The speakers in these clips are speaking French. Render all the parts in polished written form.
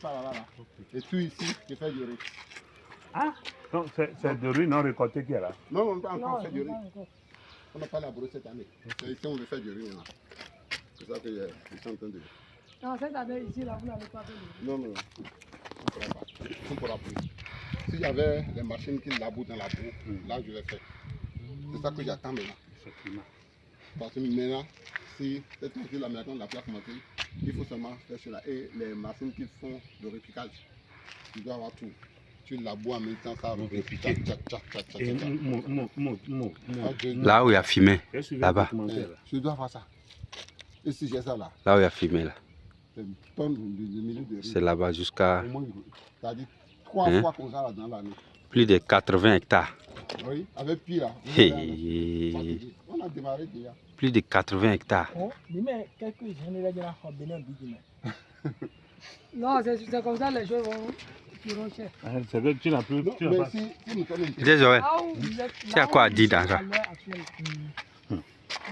Là. Et tout ici, je fais du riz. Ah, donc c'est de riz non récolté qui est là? Non, on n'a pas encore fait du riz. On n'a pas labouré cette année. C'est ici on veut faire du riz maintenant. C'est ça que je suis en train de... Non, cette année ici, là, vous n'allez pas faire du riz. Non, on ne pourra pas. On ne pourra plus. S'il y avait les machines qui labourent dans la boue, là je vais faire. C'est ça que j'attends maintenant. Effectivement. Parce que maintenant, si cette machine, la maintenant, la plaque montée, il faut seulement faire cela. Et les machines qui font le repiquage, tu dois avoir tout. Tu laboures en même temps, ça repiquer. Là où il y a fumé, là-bas. Je dois avoir ça. Et si j'ai ça là? Là où il y a fumé, là. C'est une tonne de milliers de riz. C'est là-bas jusqu'à... C'est-à-dire 3 fois comme ça là dans l'année. Plus de 80 hectares. Oui, avec pire là. Hey. On a démarré déjà. Plus de 80 hectares. Non, c'est comme ça les choses vont cher. C'est que tu n'as plus... Non, mais si nous sommes Désolé. Là où vous êtes, Tu as quoi à dire dans ça?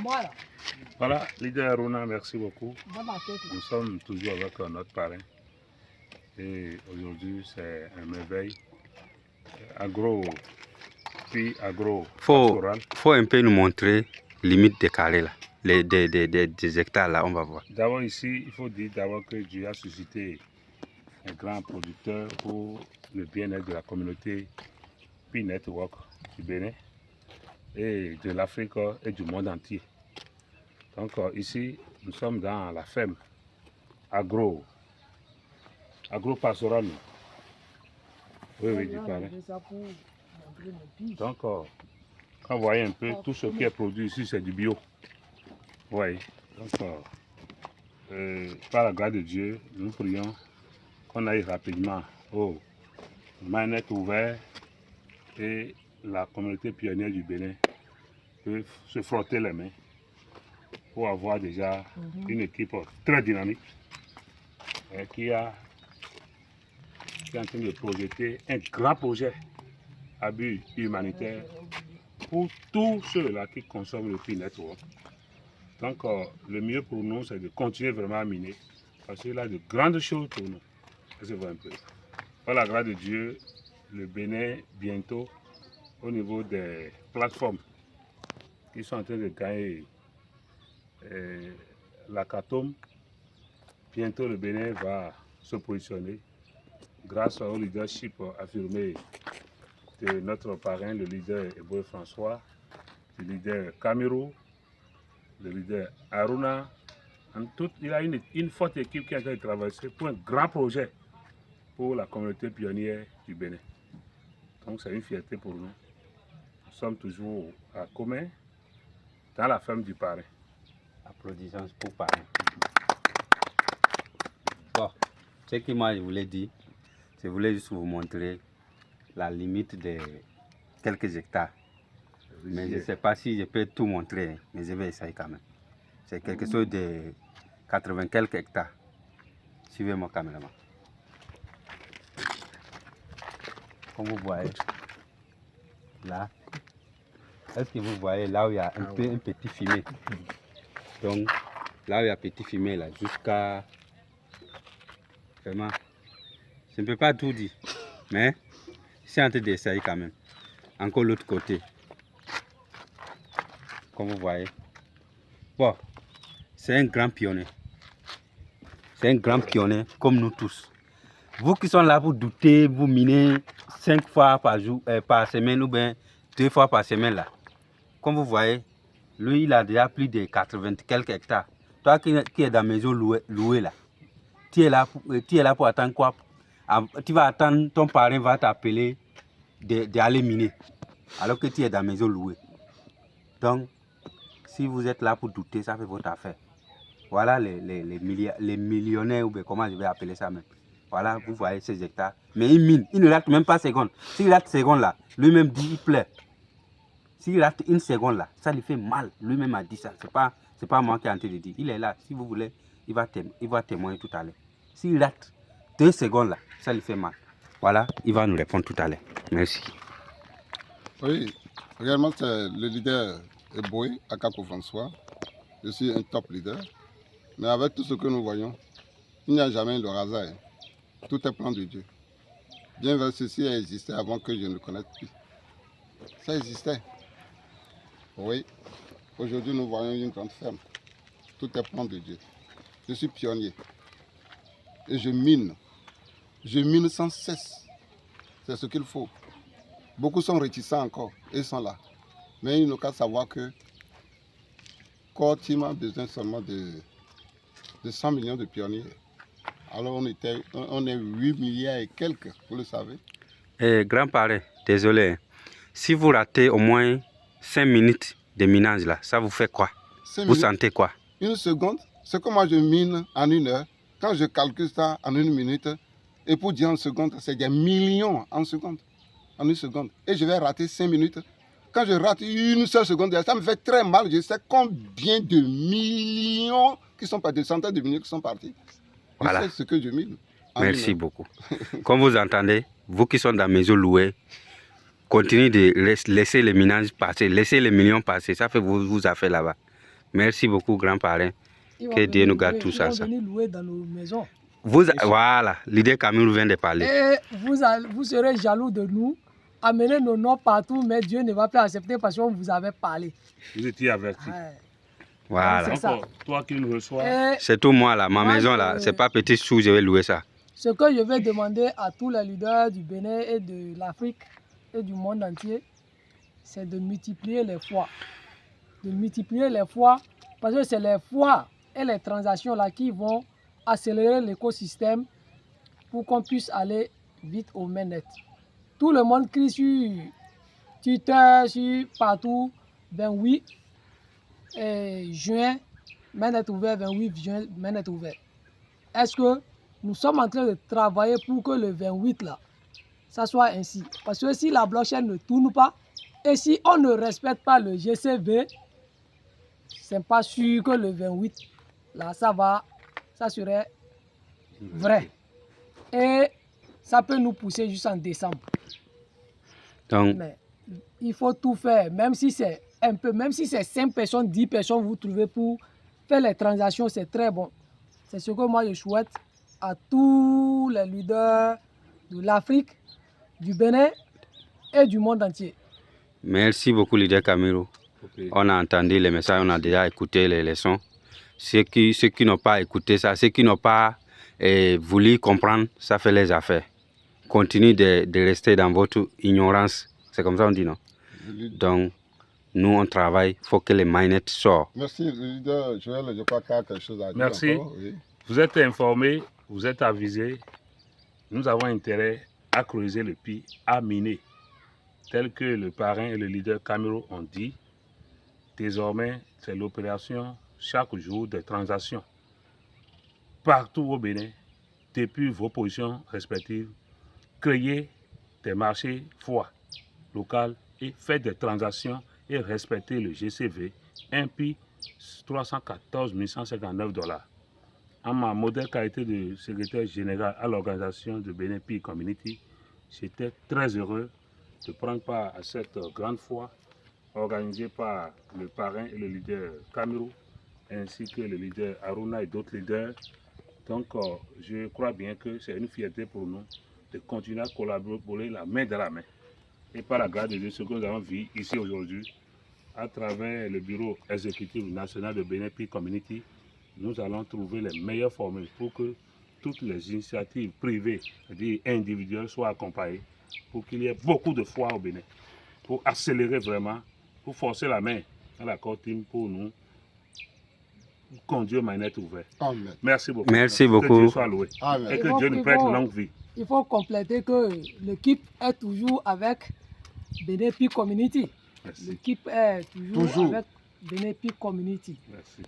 Voilà. Voilà, leader Runa, merci beaucoup. Dans ma tête, là. Nous sommes toujours avec notre parrain. Et aujourd'hui, c'est un merveille. Agro, puis agro pastoral. Faut un peu nous montrer limite des carrés là. Des hectares là, on va voir. D'abord ici, il faut dire d'abord que Dieu a suscité un grand producteur pour le bien-être de la communauté Pi Network du Bénin et de l'Afrique et du monde entier. Donc ici, nous sommes dans la ferme agro-pastoral. Oui, du parrain. Donc, quand vous voyez un peu, tout ce qui est produit ici, c'est du bio. Oui. Donc, par la grâce de Dieu, nous prions qu'on aille rapidement au Mainnet ouvert et la communauté pionnière du Bénin peut se frotter les mains pour avoir déjà une équipe très dynamique qui est en train de projeter un grand projet à but humanitaire pour tous ceux-là qui consomment le Pi Network. Donc, le mieux pour nous, c'est de continuer vraiment à miner parce qu'il y a de grandes choses pour nous. Un peu. Par la grâce de Dieu, le Bénin, bientôt, au niveau des plateformes qui sont en train de gagner la CATOM, bientôt le Bénin va se positionner grâce au leadership affirmé de notre parrain, le leader Eboe François, le leader Camerou, le leader Aruna. En tout, il y a une forte équipe qui est en train de travailler pour un grand projet pour la communauté pionnière du Bénin. Donc c'est une fierté pour nous. Nous sommes toujours à commun dans la ferme du parrain. Applaudissements pour parrain. Bon, ce que moi je voulais dire, je voulais juste vous montrer la limite de quelques hectares. Mais je ne sais pas si je peux tout montrer, mais je vais essayer quand même. C'est quelque chose de 80 quelques hectares. Suivez mon caméraman. Comme vous voyez, là, est-ce que vous voyez là où il y a un petit fumier? Donc, là où il y a un petit fumier, là, jusqu'à... Vraiment, je ne peux pas tout dire, mais je suis en train d'essayer quand même. Encore l'autre côté. Comme vous voyez. Bon, c'est un grand pionnier. C'est un grand pionnier, comme nous tous. Vous qui sont là pour douter, vous minez 5 fois par jour, par semaine ou bien 2 fois par semaine là. Comme vous voyez, lui il a déjà plus de 80 quelques hectares. Toi qui es dans la maison louée là, tu es là pour attendre quoi? Tu vas attendre, ton parrain va t'appeler d'aller miner, alors que tu es dans la maison louée. Donc, si vous êtes là pour douter, ça fait votre affaire. Voilà les millionnaires, ou bien comment je vais appeler ça même. Voilà, vous voyez ces hectares. Mais il mine, il ne rate même pas seconde. S'il rate seconde là, lui-même dit il pleure. S'il rate une seconde là, ça lui fait mal. Lui-même a dit ça. C'est pas moi qui ai en train de dire. Il est là. Si vous voulez, il va témoigner tout à l'heure. S'il rate 2 secondes là, ça lui fait mal. Voilà, il va nous répondre tout à l'heure. Merci. Oui, réellement c'est le leader Eboe, Akako François. Je suis un top leader. Mais avec tout ce que nous voyons, il n'y a jamais le hasard. Tout est plan de Dieu. Bien vrai, ceci a existé avant que je ne le connaisse plus. Ça existait. Oui. Aujourd'hui, nous voyons une grande ferme. Tout est plan de Dieu. Je suis pionnier. Et je mine. Je mine sans cesse. C'est ce qu'il faut. Beaucoup sont réticents encore. Ils sont là. Mais il n'ont qu'à savoir que Kortim a besoin seulement de 100 millions de pionniers. Alors on est 8 milliards et quelques, vous le savez. Grand-parent, désolé. Si vous ratez au moins 5 minutes de minage là, ça vous fait quoi? Vous sentez quoi? Une seconde, c'est que moi je mine en 1 heure. Quand je calcule ça en 1 minute, et pour dire en seconde, c'est des millions en seconde. En 1 seconde. Et je vais rater 5 minutes. Quand je rate une seule seconde, ça me fait très mal. Je sais combien de millions qui sont partis, des centaines de millions qui sont partis. Voilà. Je sais ce que je mine. Merci beaucoup. Comme vous entendez, vous qui sont dans la maison louée, continuez de laisser les minages passer, laissez les millions passer. Ça fait vous affaires là-bas. Merci beaucoup, grand-parrain. Que Dieu nous garde tous ensemble. Ils vont venir louer dans nos maisons. Voilà, l'idée Camille vient de parler. Et vous serez jaloux de nous. Amenez nos noms partout, mais Dieu ne va pas accepter parce qu'on vous avait parlé. Vous étiez averti. Ouais. Voilà. C'est ça. Toi qui nous reçois. C'est tout moi là, ma maison là, c'est pas petit sous, je vais louer ça. Ce que je vais demander à tous les leaders du Bénin et de l'Afrique et du monde entier, c'est de multiplier les fois. De multiplier les fois, parce que c'est les fois et les transactions là qui vont accélérer l'écosystème pour qu'on puisse aller vite au mainnet. Tout le monde crie sur Twitter, sur partout, 28 juin, mainnet ouvert, 28 juin, mainnet ouvert. Est-ce que nous sommes en train de travailler pour que le 28 là, ça soit ainsi? Parce que si la blockchain ne tourne pas, et si on ne respecte pas le GCV, c'est pas sûr que le 28 là, ça serait vrai. Et ça peut nous pousser jusqu'en décembre. Donc, mais il faut tout faire, même si c'est un peu, même si c'est 5 personnes, 10 personnes, vous trouvez pour faire les transactions, c'est très bon. C'est ce que moi je souhaite à tous les leaders de l'Afrique, du Bénin et du monde entier. merci beaucoup, leader Camilo. Okay. On a entendu les messages, on a déjà écouté les leçons. Ceux qui n'ont pas écouté ça, ceux qui n'ont pas voulu comprendre, ça fait les affaires. Continuez de rester dans votre ignorance. C'est comme ça on dit, non? Donc, nous, on travaille, il faut que les mainnets sortent. Merci, leader Joël, je crois qu'il y a quelque chose à dire. Merci. Oui. Vous êtes informés, vous êtes avisés. Nous avons intérêt à creuser le puits, à miner. Tel que le parrain et le leader Camilo ont dit, désormais, c'est l'opération chaque jour des transactions. Partout au Bénin, depuis vos positions respectives, créez des marchés forts locaux et faites des transactions et respectez le GCV, un puits 314 159 $. En ma modeste qualité de secrétaire général à l'organisation de Bénin Pi Community, j'étais très heureux de prendre part à cette grande foire organisée par le parrain et le leader Camilo, ainsi que le leader Aruna et d'autres leaders. Donc, je crois bien que c'est une fierté pour nous de continuer à collaborer la main dans la main. Et par la grâce de Dieu, ce que nous avons vu ici aujourd'hui, à travers le bureau exécutif national de Bénin Pi Community, nous allons trouver les meilleures formules pour que toutes les initiatives privées, c'est-à-dire individuelles, soient accompagnées, pour qu'il y ait beaucoup de foi au Bénin, pour accélérer vraiment, pour forcer la main à la Kortim pour nous conduire mainnet ouvert. Amen. Merci beaucoup. Merci beaucoup. Que Dieu soit loué. Amen. Et que Dieu nous prête longue vie. Il faut compléter que l'équipe est toujours avec Bénin Pi Community. L'équipe est toujours avec Bénin Pi Community. Merci.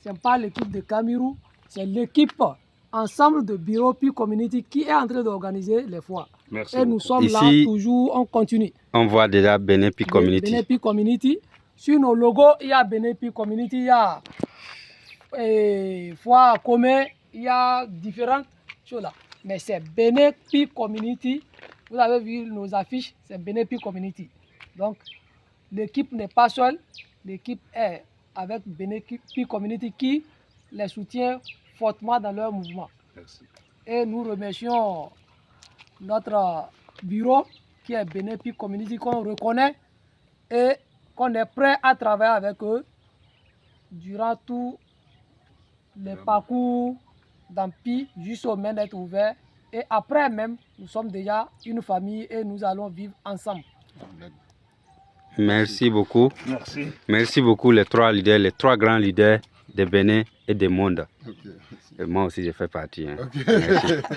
Ce n'est pas l'équipe de Camirou, c'est l'équipe ensemble de Bureau Pi Community qui est en train d'organiser les foires. Merci et beaucoup. Nous sommes ici, là toujours, on continue. On voit déjà Bénin Pi Community. Bénin Pi Community. Sur nos logos, il y a Bénin Pi Community, il y a foire commun, il y a différentes choses là. Mais c'est Bénin Pi Community. Vous avez vu nos affiches, c'est Bénin Pi Community. Donc, l'équipe n'est pas seule, l'équipe est avec Bénin Pi Community qui les soutient fortement dans leur mouvement. Merci. Et nous remercions notre bureau qui est Bénin Peak Community, qu'on reconnaît et qu'on est prêt à travailler avec eux durant tous les parcours d'Ampi jusqu'au main d'être ouvert. Et après même, nous sommes déjà une famille et nous allons vivre ensemble. Merci beaucoup. Merci. Merci beaucoup les trois leaders, les trois grands leaders de Bénin et du monde. Ok, merci. Et moi aussi, je fais partie. Hein. Ok. Merci.